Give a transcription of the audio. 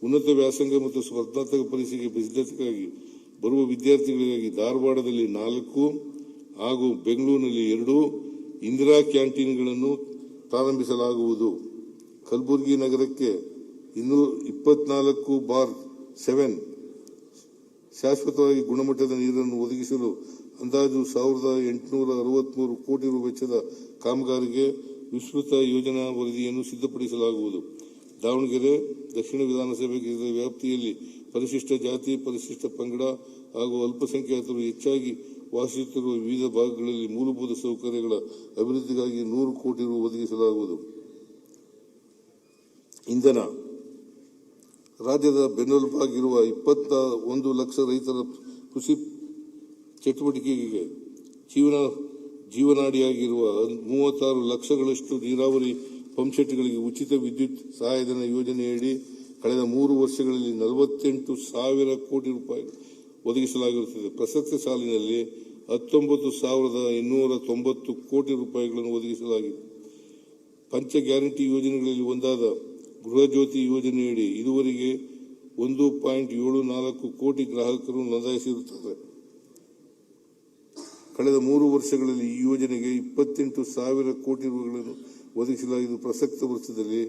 ಉನ್ನತ ವ್ಯಾಸಂಗ ಮತ್ತು ಸ್ಪರ್ಧಾತ್ಮಕ ಪರೀಕ್ಷೆಗೆ ಸಿದ್ಧತೆಗಾಗಿ ಬರುವ ವಿದ್ಯಾರ್ಥಿಗಳಿಗಾಗಿ ಧಾರವಾಡದಲ್ಲಿ 4 ಹಾಗೂ ಬೆಂಗಳೂರಿನಲ್ಲಿ 2 ಇಂದಿರಾ ಕ್ಯಾಂಟೀನ್ಗಳನ್ನು ಪ್ರಾರಂಭಿಸಲಾಗುವುದು. ಕಲಬುರಗಿ ನಗರಕ್ಕೆ 224/7 ಶಾಶ್ವತವಾಗಿ ಗುಣಮಟ್ಟದ ನೀರನ್ನು ಒದಗಿಸಲು ಅಂದಾಜು 1,863 ಕೋಟಿ ರು ವೆಚ್ಚದ ಕಾಮಗಾರಿಗೆ ವಿಸ್ತೃತ ಯೋಜನಾ ವರದಿಯನ್ನು ಸಿದ್ಧಪಡಿಸಲಾಗುವುದು. ದಾವಣಗೆರೆ ದಕ್ಷಿಣ ವಿಧಾನಸಭೆ ಕ್ಷೇತ್ರದ ವ್ಯಾಪ್ತಿಯಲ್ಲಿ ಪರಿಶಿಷ್ಟ ಜಾತಿ, ಪರಿಶಿಷ್ಟ ಪಂಗಡ ಹಾಗೂ ಅಲ್ಪಸಂಖ್ಯಾತರು ಹೆಚ್ಚಾಗಿ ವಾಸಿಸುತ್ತಿರುವ ವಿವಿಧ ಭಾಗಗಳಲ್ಲಿ ಮೂಲಭೂತ ಸೌಕರ್ಯಗಳ ಅಭಿವೃದ್ಧಿಗಾಗಿ 100 ಕೋಟಿ ರು ಒದಗಿಸಲಾಗುವುದು. ಇಂಧನ ರಾಜ್ಯದ ಬೆನ್ನೆಲುಬಾಗಿರುವ 21 ಲಕ್ಷ ರೈತರ ಕೃಷಿ ಚಟುವಟಿಕೆಗೆ ಜೀವನಾಡಿಯಾಗಿರುವ 36 ಲಕ್ಷಗಳಷ್ಟು ನೀರಾವರಿ ಪಂಪ್ಸೆಟ್ಗಳಿಗೆ ಉಚಿತ ವಿದ್ಯುತ್ ಸಹಾಯಧನ ಯೋಜನೆಯಡಿ ಕಳೆದ 3 ವರ್ಷಗಳಲ್ಲಿ 48,000 ಕೋಟಿ ರೂಪಾಯಿ ಒದಗಿಸಲಾಗಿರುತ್ತದೆ. ಪ್ರಸಕ್ತ ಸಾಲಿನಲ್ಲಿ 19,890 ಕೋಟಿ ರೂಪಾಯಿಗಳನ್ನು ಒದಗಿಸಲಾಗಿದೆ. ಪಂಚ ಗ್ಯಾರಂಟಿ ಯೋಜನೆಗಳಲ್ಲಿ ಒಂದಾದ ಗೃಹ ಜ್ಯೋತಿ ಯೋಜನೆಯಡಿ ಇದುವರೆಗೆ 1.74 ಕೋಟಿ ಗ್ರಾಹಕರು ನೋಂದಾಯಿಸಿರುತ್ತಾರೆ. ಕಳೆದ 3 ವರ್ಷಗಳಲ್ಲಿ ಈ ಯೋಜನೆಗೆ 28,000 ಕೋಟಿ ರೂಪಾಯಿಗಳನ್ನು ಒದಗಿಸಲಾಗಿದ್ದು, ಪ್ರಸಕ್ತ ವರ್ಷದಲ್ಲಿ